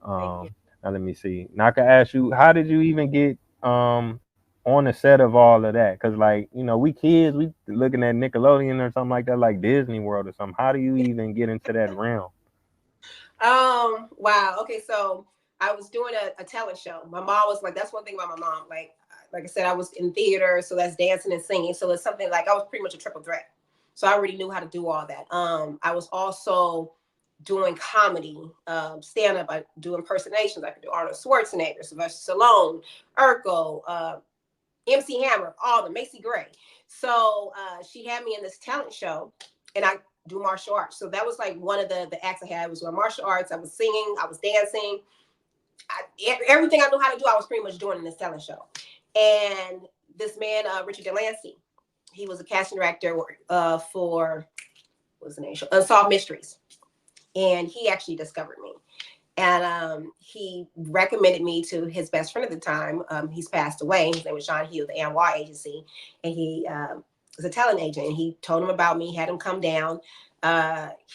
Thank you. Now let me see. Now I can ask you, how did you even get on the set of all of that? Cause like, we kids, we looking at Nickelodeon or something like that, like Disney World or something. How do you even get into that realm? Wow. Okay, so I was doing a talent show. My mom was like, that's one thing about my mom. Like I said, I was in theater, so that's dancing and singing. So it's something like I was pretty much a triple threat. So I already knew how to do all that. I was also doing comedy, stand up. I do impersonations. I could do Arnold Schwarzenegger, Sylvester Stallone, Urkel, MC Hammer, all the Macy Gray. So she had me in this talent show, and I do martial arts. So that was like one of the acts I had was doing martial arts. I was singing, I was dancing, everything I knew how to do. I was pretty much doing in this talent show. And this man, Richard Delancey, he was a casting director for what was the name? Unsolved Mysteries, and he actually discovered me. And he recommended me to his best friend at the time. He's passed away. His name was Sean Hugh, the ANY agency. And he was a talent agent. And he told him about me, had him come down.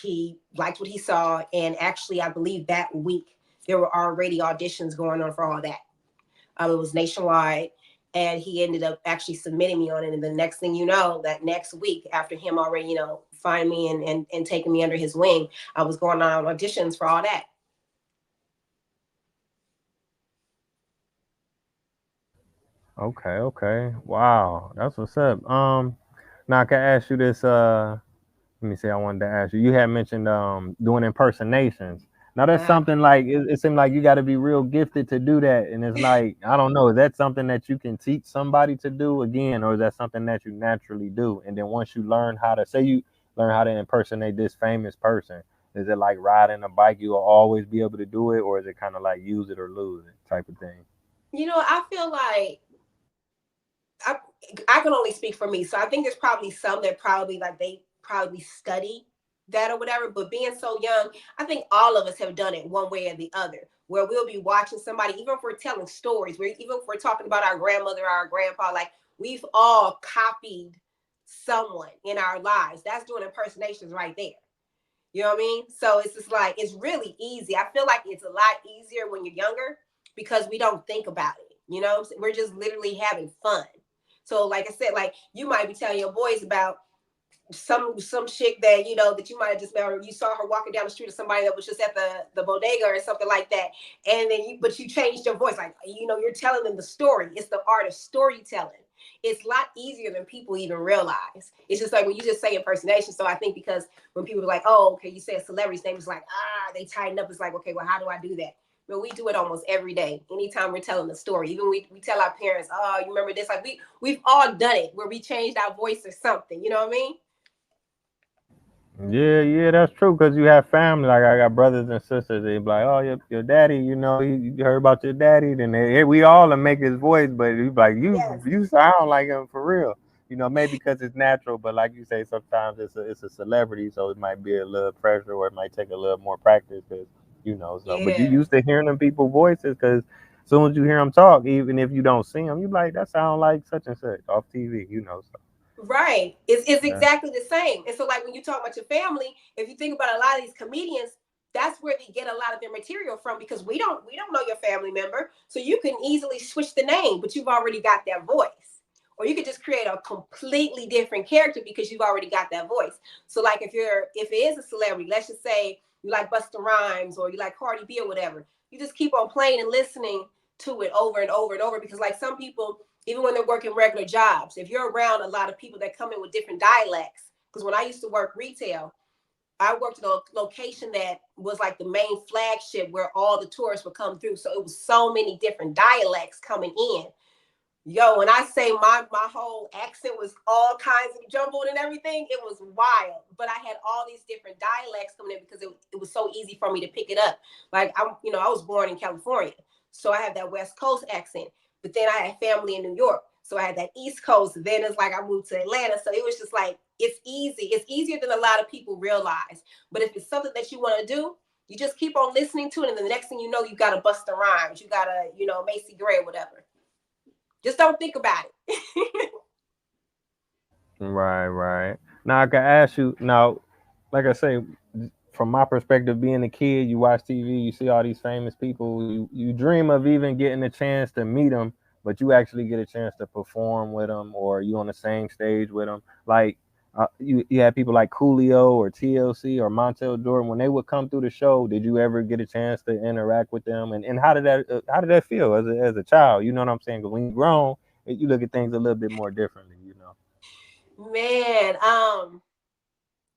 He liked what he saw. And actually, I believe that week, there were already auditions going on for all that. It was nationwide. And he ended up actually submitting me on it. And the next thing you know, that next week, after him already, find me and taking me under his wing, I was going on auditions for all that. Okay, okay. Wow. That's what's up. Now I can ask you this, let me see, I wanted to ask you. You had mentioned doing impersonations. Now that's Uh, something like it seemed like you got to be real gifted to do that, and it's like I don't know. Is that something that you can teach somebody to do again, or is that something that you naturally do? And then once you learn how to say you learn how to impersonate this famous person, is it like riding a bike? You'll always be able to do it, or is it kind of like use it or lose it type of thing? I feel like I, I can only speak for me. So I think there's probably some that probably like they probably study that or whatever. But being so young, I think all of us have done it one way or the other. Where we'll be watching somebody, even if we're telling stories, where even if we're talking about our grandmother or our grandpa, like we've all copied someone in our lives. That's doing impersonations right there. You know what I mean? So it's just like it's really easy. I feel like it's a lot easier when you're younger because we don't think about it. We're just literally having fun. So like I said, like you might be telling your boys about some chick that that you might have just met, or you saw her walking down the street, or somebody that was just at the bodega or something like that, and then you changed your voice, like you're telling them the story. It's the art of storytelling. It's a lot easier than people even realize. It's just like when you just say impersonation. So I think because when people are like, oh, okay, you say a celebrity's name, it's like they tighten up. It's like, okay, well, how do I do that? But we do it almost every day. Anytime we're telling a story, even we tell our parents, oh, you remember this? Like we've all done it where we changed our voice or something. You know what I mean? Yeah, yeah, that's true. Cause you have family. Like I got brothers and sisters. They be like, "Oh, your daddy. You heard about your daddy." Then we all make his voice, but you be like, Yes. you sound like him for real. Maybe because it's natural, but like you say, sometimes it's a celebrity, so it might be a little pressure, or it might take a little more practice. Cause so. But you Yeah. used to hearing them people voices, cause as soon as you hear them talk, even if you don't see them, you be like, that sound like such and such off TV. So Right. It's yeah. exactly the same. And so like when you talk about your family, if you think about a lot of these comedians, that's where they get a lot of their material from because we don't know your family member. So you can easily switch the name, but you've already got that voice. Or you could just create a completely different character because you've already got that voice. So like if it is a celebrity, let's just say you like Busta Rhymes or you like Cardi B or whatever, you just keep on playing and listening to it over and over and over because like some people even when they're working regular jobs, if you're around a lot of people that come in with different dialects, because when I used to work retail, I worked at a location that was like the main flagship where all the tourists would come through. So it was so many different dialects coming in. Yo, when I say my whole accent was all kinds of jumbled and everything, it was wild. But I had all these different dialects coming in because it was so easy for me to pick it up. Like I was born in California, so I have that West Coast accent. But then I had family in New York, so I had that East Coast. Then it's like I moved to Atlanta, so it was just like it's easy. It's easier than a lot of people realize. But if it's something that you want to do, you just keep on listening to it, and then the next thing you know, you got a Busta Rhymes, you got a Macy Gray or whatever. Just don't think about it. Right, right. Now I can ask you now, like I say, from my perspective, being a kid, you watch TV, you see all these famous people, you dream of even getting a chance to meet them, but you actually get a chance to perform with them, or you on the same stage with them. Like you had people like Coolio or TLC or Montel Jordan when they would come through the show. Did you ever get a chance to interact with them? And how did that feel as a child? You know what I'm saying? Because when you grown, you look at things a little bit more differently. You know. Man,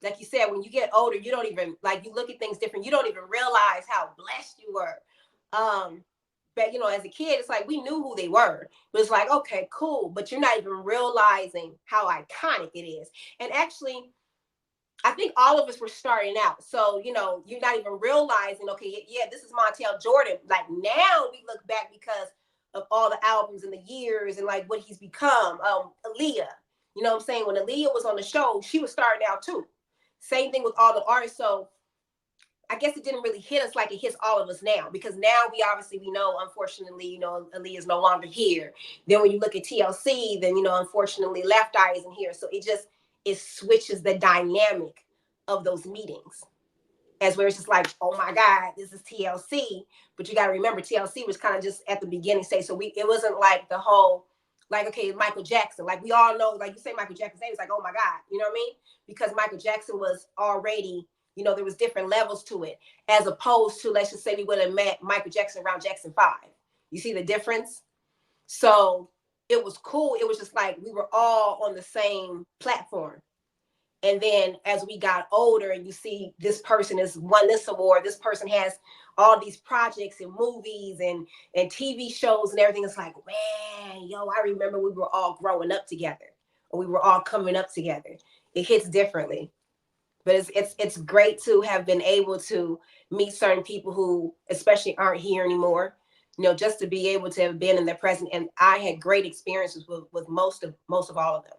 like you said, when you get older, you don't even like you look at things different. You don't even realize how blessed you were. Um, but as a kid, it's like we knew who they were. But it's like, okay, cool. But you're not even realizing how iconic it is. And actually, I think all of us were starting out. So, you're not even realizing, okay, yeah, this is Montel Jordan. Like now we look back because of all the albums and the years and like what he's become. Aaliyah, you know what I'm saying? When Aaliyah was on the show, she was starting out too. Same thing with all the artists. So I guess it didn't really hit us like it hits all of us now, because now we know, unfortunately, Aaliyah is no longer here. Then when you look at TLC, then unfortunately Left Eye isn't here. So it switches the dynamic of those meetings, as where it's just like, oh my God, this is TLC. But you got to remember, TLC was kind of just at the beginning stage. So it wasn't like the whole, like, okay, Michael Jackson. Like we all know, like you say Michael Jackson's name, it's like, oh my God, you know what I mean? Because Michael Jackson was already, there was different levels to it, as opposed to, let's just say we would have met Michael Jackson around Jackson 5. You see the difference? So it was cool. It was just like we were all on the same platform. And then as we got older and you see this person has won this award, this person has all these projects and movies and TV shows and everything, it's like, man, I remember we were all growing up together, or we were all coming up together. It hits differently. But it's great to have been able to meet certain people who especially aren't here anymore, just to be able to have been in their present. And I had great experiences with most of all of them.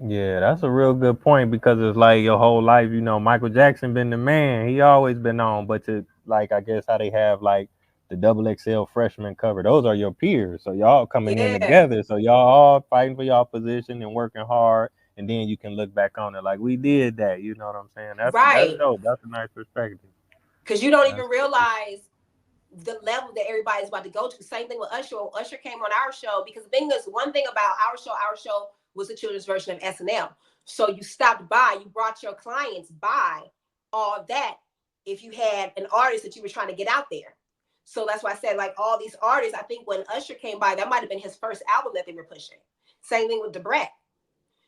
Yeah, that's a real good point because it's like your whole life, Michael Jackson been the man. He always been on, but to like I guess how they have like the double XL freshman cover, those are your peers. So y'all coming in Yeah, together. So y'all all fighting for y'all position and working hard, and then you can look back on it like we did that. You know what I'm saying? That's right. dope. That's a nice perspective. Because you don't even That's dope. realize the level that everybody's about to go to. Same thing with Usher. Usher came on our show because the thing is, one thing about our show was a children's version of SNL. So you stopped by, you brought your clients by all of that if you had an artist that you were trying to get out there. So that's why I said, like, all these artists, I think when Usher came by, that might have been his first album that they were pushing. Same thing with Debrat.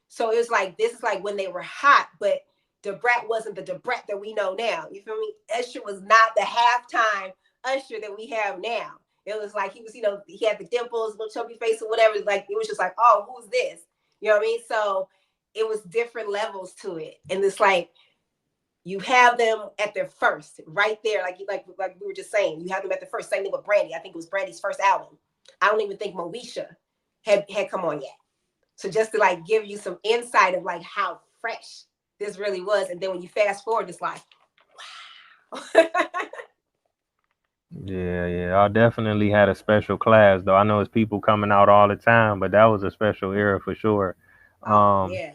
So it was like, this is like when they were hot, but Debrat wasn't the Debrat that we know now. You feel me? Usher was not the halftime Usher that we have now. It was like he was, he had the dimples, little chubby face or whatever. Like it was just like, oh, who's this? You know what I mean? So it was different levels to it, and it's like you have them at their first, right there, like we were just saying. You have them at the first. Same thing with Brandy. I think it was Brandy's first album. I don't even think Moesha had come on yet. So just to like give you some insight of like how fresh this really was, and then when you fast forward, it's like, wow. Yeah, yeah. I definitely had a special class though. I know it's people coming out all the time, but that was a special era for sure. Oh Um, yeah.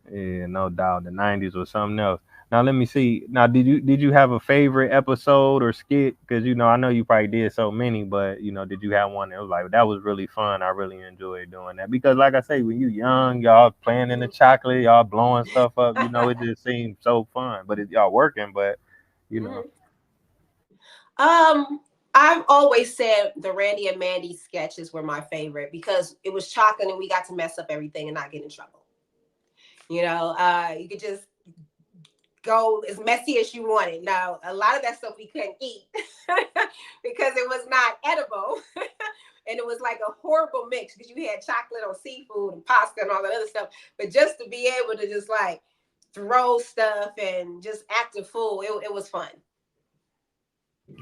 Yeah, no doubt. The '90s was something else. Now let me see. Now, did you have a favorite episode or skit? Because I know you probably did so many, but did you have one that was like that was really fun? I really enjoyed doing that because, like I say, when you young, y'all playing in the chocolate, y'all blowing stuff up. It just seemed so fun. But y'all working, but you know. Mhm. I've always said the Randy and Mandy sketches were my favorite because it was chocolate and we got to mess up everything and not get in trouble. You could just go as messy as you wanted. Now, a lot of that stuff we couldn't eat because it was not edible. And it was like a horrible mix because you had chocolate on seafood and pasta and all that other stuff. But just to be able to just like throw stuff and just act a fool, it was fun.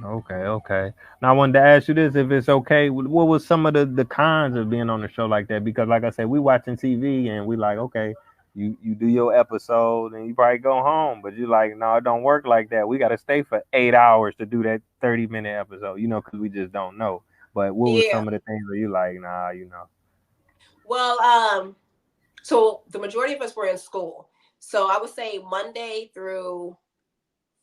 Okay, okay. Now I wanted to ask you this, if it's okay. What was some of the cons of being on the show like that? Because like I said, we watching TV and we like, okay, you do your episode and you probably go home, but you like, no, it don't work like that. We got to stay for 8 hours to do that 30-minute episode, because we just don't know. But what was Yeah. some of the things that you like, nah? Well, so the majority of us were in school. So I would say Monday through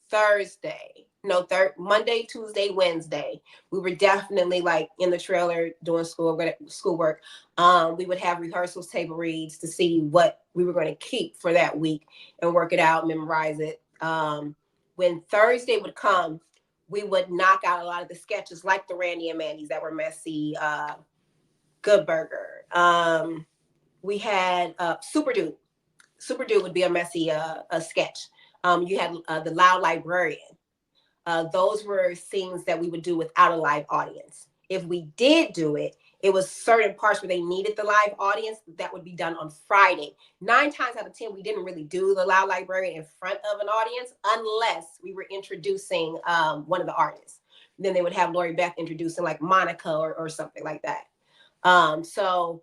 Thursday. No, Monday, Tuesday, Wednesday. We were definitely like in the trailer doing schoolwork. We would have rehearsals, table reads to see what we were going to keep for that week and work it out, memorize it. When Thursday would come, we would knock out a lot of the sketches, like the Randy and Mandy's that were messy. Good Burger. We had Super Dude. Super Dude would be a messy a sketch. You had the Loud Librarian. Those were scenes that we would do without a live audience. If we did do it, it was certain parts where they needed the live audience that would be done on Friday. 9 times out of 10, we didn't really do the Loud Librarian in front of an audience unless we were introducing one of the artists. Then they would have Lori Beth introducing like Monica or something like that. So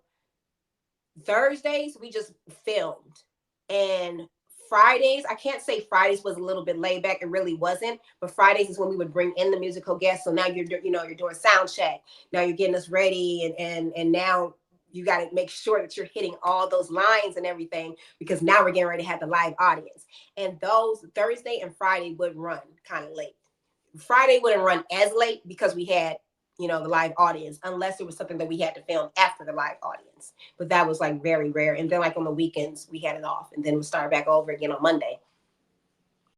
Thursdays we just filmed, and Fridays, I can't say Fridays was a little bit laid back. It really wasn't. But Fridays is when we would bring in the musical guests. So now you're doing sound check. Now you're getting us ready, and now you got to make sure that you're hitting all those lines and everything, because now we're getting ready to have the live audience. And those Thursday and Friday would run kind of late. Friday wouldn't run as late because we had, the live audience, unless it was something that we had to film after the live audience. But that was like very rare. And then like on the weekends, we had it off, and then we started back over again on Monday.